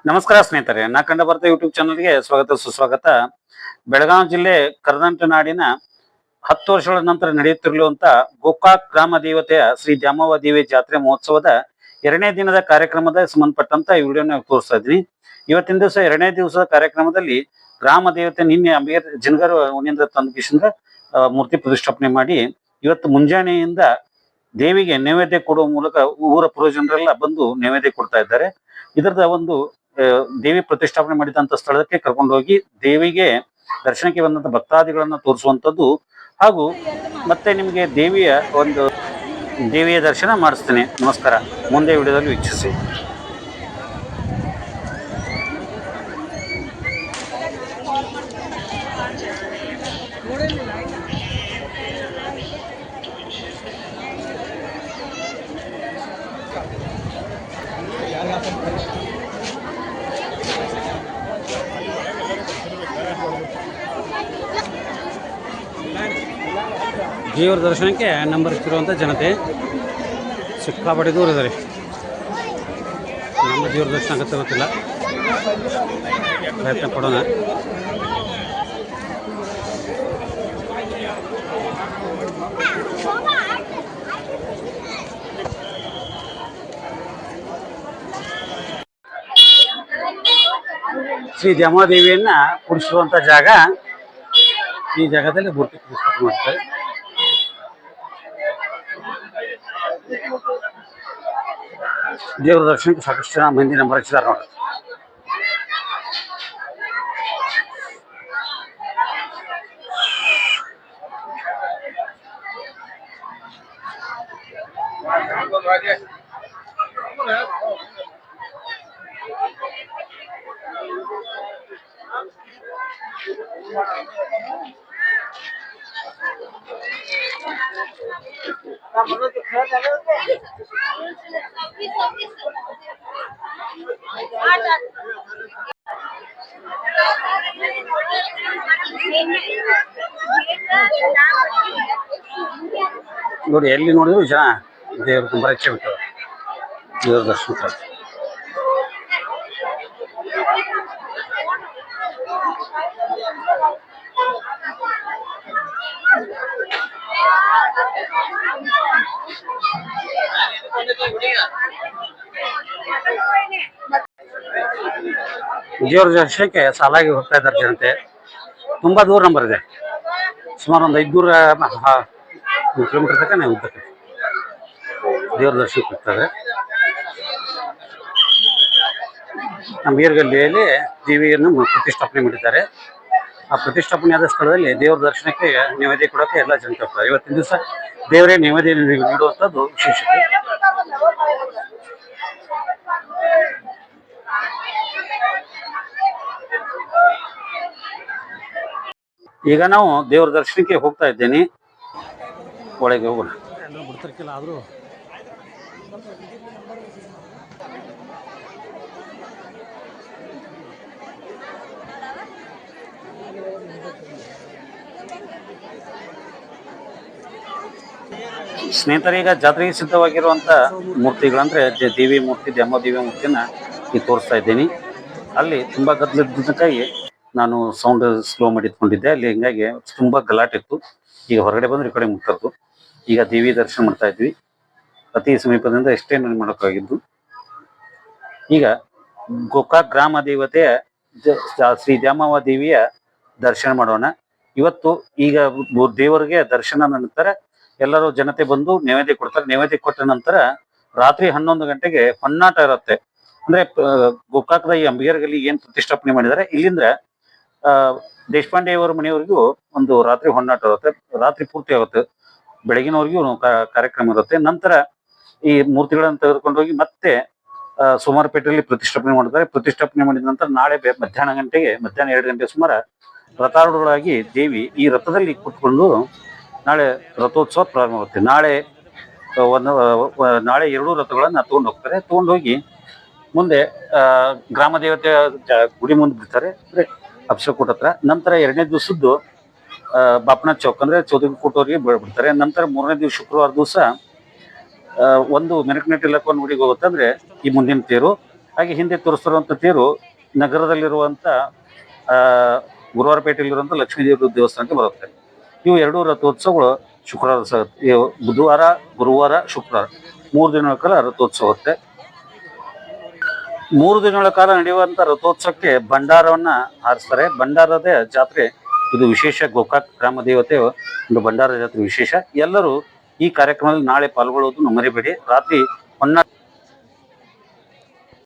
ನಮಸ್ಕಾರ ಸ್ನೇಹಿತರೆ, ನಾ ಕಂಡ ಬರ್ತಾ ಯೂಟ್ಯೂಬ್ ಚಾನಲ್ಗೆ ಸ್ವಾಗತ ಸುಸ್ವಾಗತ. ಬೆಳಗಾವಿ ಜಿಲ್ಲೆ ಕರದಂಟ ನಾಡಿನ 10 ವರ್ಷಗಳ ನಂತರ ನಡೆಯುತ್ತಿರುವಂತ ಗೋಕಾಕ್ ಗ್ರಾಮ ದೇವತೆಯ ಶ್ರೀ ದ್ಯಾಮವ್ವ ದೇವಿ ಜಾತ್ರೆ ಮಹೋತ್ಸವದ 2ನೇ ದಿನದ ಕಾರ್ಯಕ್ರಮದ ಸಂಬಂಧಪಟ್ಟಂತ ಈ ವಿಡಿಯೋನ ತೋರಿಸ್ತಾ ಇದ್ದೀನಿ. ಇವತ್ತಿನ ದಿವಸ 2ನೇ ದಿವಸದ ಕಾರ್ಯಕ್ರಮದಲ್ಲಿ ಗ್ರಾಮ ದೇವತೆ ನಿನ್ನೆ ಅಂಬೇರ್ ಜಿನಗರ್ ಓಣಿಯಿಂದ ತಂದು ಮೂರ್ತಿ ಪ್ರತಿಷ್ಠಾಪನೆ ಮಾಡಿ ಇವತ್ತು ಮುಂಜಾನೆಯಿಂದ ದೇವಿಗೆ ನೈವೇದ್ಯ ಕೊಡುವ ಮೂಲಕ ಊರ ಪುರಜನರೆಲ್ಲ ಬಂದು ನೈವೇದ್ಯ ಕೊಡ್ತಾ ಇದ್ದಾರೆ. ಇದರದ ಒಂದು ದೇವಿ ಪ್ರತಿಷ್ಠಾಪನೆ ಮಾಡಿದಂತ ಸ್ಥಳಕ್ಕೆ ಕರ್ಕೊಂಡು ಹೋಗಿ ದೇವಿಗೆ ದರ್ಶನಕ್ಕೆ ಬಂದಂತ ಭಕ್ತಾದಿಗಳನ್ನ ತೋರಿಸುವಂತದ್ದು ಹಾಗೂ ಮತ್ತೆ ನಿಮಗೆ ದೇವಿಯ ದರ್ಶನ ಮಾಡಿಸ್ತೇನೆ. ನಮಸ್ಕಾರ. ಮುಂದೆ ವಿಡಿಯೋದಲ್ಲಿ ವೀಕ್ಷಿಸಿ. ದೇವರ ದರ್ಶನಕ್ಕೆ ನಂಬರ್ ಇರುವಂಥ ಜನತೆ ಸಿಕ್ಕಾಪಟ್ಟೆ ದೂರ ಇದ್ದಾರೆ. ನಮ್ಮ ದೇವರ ದರ್ಶನ ಆಗುತ್ತೆ ಗೊತ್ತಿಲ್ಲ, ಪ್ರಯತ್ನ ಪಡೋಣ. ಶ್ರೀ ದ್ಯಾಮವ್ವ ಕೂರಿಸುವಂತ ಜಾಗ. ಈ ಜಾಗದಲ್ಲಿ ಮೂರ್ತಿ ಪ್ರತಿಷ್ಠಾಪನೆ ಮಾಡ್ತಾರೆ. ದೇವರ ದರ್ಶನಕ್ಕೆ ಸಾಕಷ್ಟು ಜನ ಮಂದಿ ನಂಬರ್ ಹಚ್ಚಿದಾರೆ ನೋಡಿ. ನೋಡಿ, ಎಲ್ಲಿ ನೋಡಿದ್ರು ಜನ ದೇವ್ರ ನಂಬರ್ ಹಚ್ಚೆ ಬಿಟ್ಟು ದೇವ್ರ ದರ್ಶನ. ದೇವ್ರ ದರ್ಶನಕ್ಕೆ ಸಾಲಾಗಿ ಹೋಗ್ತಾ ಇದ್ದಾರೆ ಜನತೆ. ತುಂಬಾ ದೂರ ನಂಬರ್ ಇದೆ, ಸುಮಾರು ಒಂದು 500 ಕಿಲೋಮೀಟರ್ ತನಕ ನಾವು ಉದ್ದಕ್ಕೆ ದೇವ್ರ ದರ್ಶನಕ್ಕೆ ಹೋಗ್ತಾರೆ. ನಮ್ಮ ಬೀರ್ಗಲ್ಲಿಯಲ್ಲಿ ದೇವಿಯನ್ನು ಪ್ರತಿಷ್ಠಾಪನೆ ಮಾಡಿದ್ದಾರೆ. ಆ ಪ್ರತಿಷ್ಠಾಪನೆ ಆದ ಸ್ಥಳದಲ್ಲಿ ದೇವರ ದರ್ಶನಕ್ಕೆ ನೈವೇದ್ಯ ಕೊಡೋಕೆ ಎಲ್ಲ ಜನತೆ ಹೋಗ್ತಾರೆ. ಇವತ್ತಿನ ದಿವಸ ದೇವರೇ ನೈವೇದ್ಯ ನೀಡುವಂಥದ್ದು ವಿಶೇಷತೆ. ಈಗ ನಾವು ದೇವರ ದರ್ಶನಕ್ಕೆ ಹೋಗ್ತಾ ಇದ್ದೇನೆ. ಒಳಗೆ ಹೋಗೋಣ. ಬಿಡ್ತಿರ್ಕಿಲ್ಲ ಆದರೂ ಸ್ನೇಹಿತರೀಗ ಜಾತ್ರೆಗೆ ಸಿದ್ಧವಾಗಿರುವಂತ ಮೂರ್ತಿಗಳಂದ್ರೆ ದೇವಿ ಮೂರ್ತಿ, ದ್ಯಾಮವ್ವ ದೇವಿ ಮೂರ್ತಿನ ಈಗ ತೋರಿಸ್ತಾ ಇದ್ದೀನಿ. ಅಲ್ಲಿ ತುಂಬಾ ಗದ್ದಲಕ್ಕಾಗಿ ನಾನು ಸೌಂಡ್ ಸ್ಲೋ ಮಾಡಿ ಇಟ್ಕೊಂಡಿದ್ದೆ. ಅಲ್ಲಿ ಹಿಂಗಾಗಿ ತುಂಬಾ ಗಲಾಟೆ ಇತ್ತು. ಈಗ ಹೊರಗಡೆ ಬಂದ್ರೆ ಈ ಕಡೆ ಮುಗ್ತದ್ದು. ಈಗ ದೇವಿ ದರ್ಶನ ಮಾಡ್ತಾ ಇದ್ವಿ. ಅತಿ ಸಮೀಪದಿಂದ ಎಷ್ಟೇ ಮಾಡೋಕ್ಕಾಗಿದ್ದು. ಈಗ ಗೋಕಾಕ್ ಗ್ರಾಮ ದೇವತೆಯ ಶ್ರೀ ದ್ಯಾಮವ್ವ ದೇವಿಯ ದರ್ಶನ ಮಾಡೋಣ. ಇವತ್ತು ಈಗ ದೇವರಿಗೆ ದರ್ಶನ ನಂತರ ಎಲ್ಲರೂ ಜನತೆ ಬಂದು ನೈವೇದ್ಯ ಕೊಡ್ತಾರೆ. ನೈವೇದ್ಯ ಕೊಟ್ಟ ನಂತರ ರಾತ್ರಿ 11 ಗಂಟೆಗೆ ಹೊನ್ನಾಟ ಇರುತ್ತೆ. ಅಂದ್ರೆ ಗೋಕಾಕ್ದ ಈ ಅಂಬಿಗರ್ಗಲ್ಲಿ ಏನ್ ಪ್ರತಿಷ್ಠಾಪನೆ ಮಾಡಿದ್ದಾರೆ, ಇಲ್ಲಿಂದ ದೇಶಪಾಂಡೆ ಅವರ ಮನೆಯವರೆಗೂ ಒಂದು ರಾತ್ರಿ ಹೊನ್ನಾಟ ಇರುತ್ತೆ. ರಾತ್ರಿ ಪೂರ್ತಿ ಆಗುತ್ತೆ, ಬೆಳಗಿನವರೆಗೂ ಕಾರ್ಯಕ್ರಮ ಇರುತ್ತೆ. ನಂತರ ಈ ಮೂರ್ತಿಗಳನ್ನು ತೆಗೆದುಕೊಂಡೋಗಿ ಮತ್ತೆ ಸೋಮವಾರಪೇಟೆಯಲ್ಲಿ ಪ್ರತಿಷ್ಠಾಪನೆ ಮಾಡ್ತಾರೆ. ಪ್ರತಿಷ್ಠಾಪನೆ ಮಾಡಿದ ನಂತರ ನಾಳೆ ಮಧ್ಯಾಹ್ನ 2 ಗಂಟೆ ಸುಮಾರು ರಥಾರೂಢಳಾಗಿ ದೇವಿ ಈ ರಥದಲ್ಲಿ ಕೂತ್ಕೊಂಡು ನಾಳೆ ರಥೋತ್ಸವ ಪ್ರಾರಂಭವಾಗುತ್ತೆ. ನಾಳೆ 2 ರಥಗಳನ್ನ ತಗೊಂಡು ಹೋಗ್ತಾರೆ. ತಗೊಂಡು ಹೋಗಿ ಮುಂದೆ ಗ್ರಾಮ ದೇವತೆಯ ಗುಡಿ ಮುಂದೆ ಬಿಡ್ತಾರೆ, ಅಂದ್ರೆ ಅಭಿಷೇಕೂಟ ಹತ್ರ. ನಂತರ 2ನೇ ದಿವಸದ್ದು ಬಾಪನಾಥ್ ಚೌಕ್ ಅಂದ್ರೆ ಚೌದರಿಕೋಟವರೆಗೆ ಬಿಡ್ತಾರೆ. ನಂತರ 3ನೇ ದಿವಸ ಶುಕ್ರವಾರ ದಿವಸ ಒಂದು ಮೆರಕನಟ್ಟಿ ಇಲಾಖೆ ಗುಡಿಗೆ ಹೋಗುತ್ತೆ. ಅಂದ್ರೆ ಈ ಮುಂದಿನ ತೇರು ಹಾಗೆ ಹಿಂದೆ ತೋರಿಸ್ತಿರುವಂಥ ತೇರು ನಗರದಲ್ಲಿರುವಂಥ ಆ, ಗುರುವಾರಪೇಟೆಯಲ್ಲಿರುವಂಥ ಲಕ್ಷ್ಮೀದೇವಿ ದೇವಸ್ಥಾನಕ್ಕೆ ಬರುತ್ತೆ. ಇವು ಎರಡೂ ರಥೋತ್ಸವಗಳು ಶುಕ್ರವಾರ ಬುಧವಾರ, ಗುರುವಾರ, ಶುಕ್ರವಾರ 3 ದಿನಗಳ ಕಾಲ ರಥೋತ್ಸವ ಇರುತ್ತೆ. 3 ದಿನಗಳ ಕಾಲ ನಡೆಯುವಂತ ರಥೋತ್ಸವಕ್ಕೆ ಭಂಡಾರವನ್ನ ಹಾರಿಸ್ತಾರೆ. ಭಂಡಾರದ ಜಾತ್ರೆ ಇದು ವಿಶೇಷ. ಗೋಕಾಕ್ ಗ್ರಾಮ ದೇವತೆ ಒಂದು ಭಂಡಾರ ಜಾತ್ರೆ ವಿಶೇಷ. ಎಲ್ಲರೂ ಈ ಕಾರ್ಯಕ್ರಮದಲ್ಲಿ ನಾಳೆ ಪಾಲ್ಗೊಳ್ಳುವುದನ್ನು ಮರಿಬೇಡಿ. ರಾತ್ರಿ ಹೊನ್ನ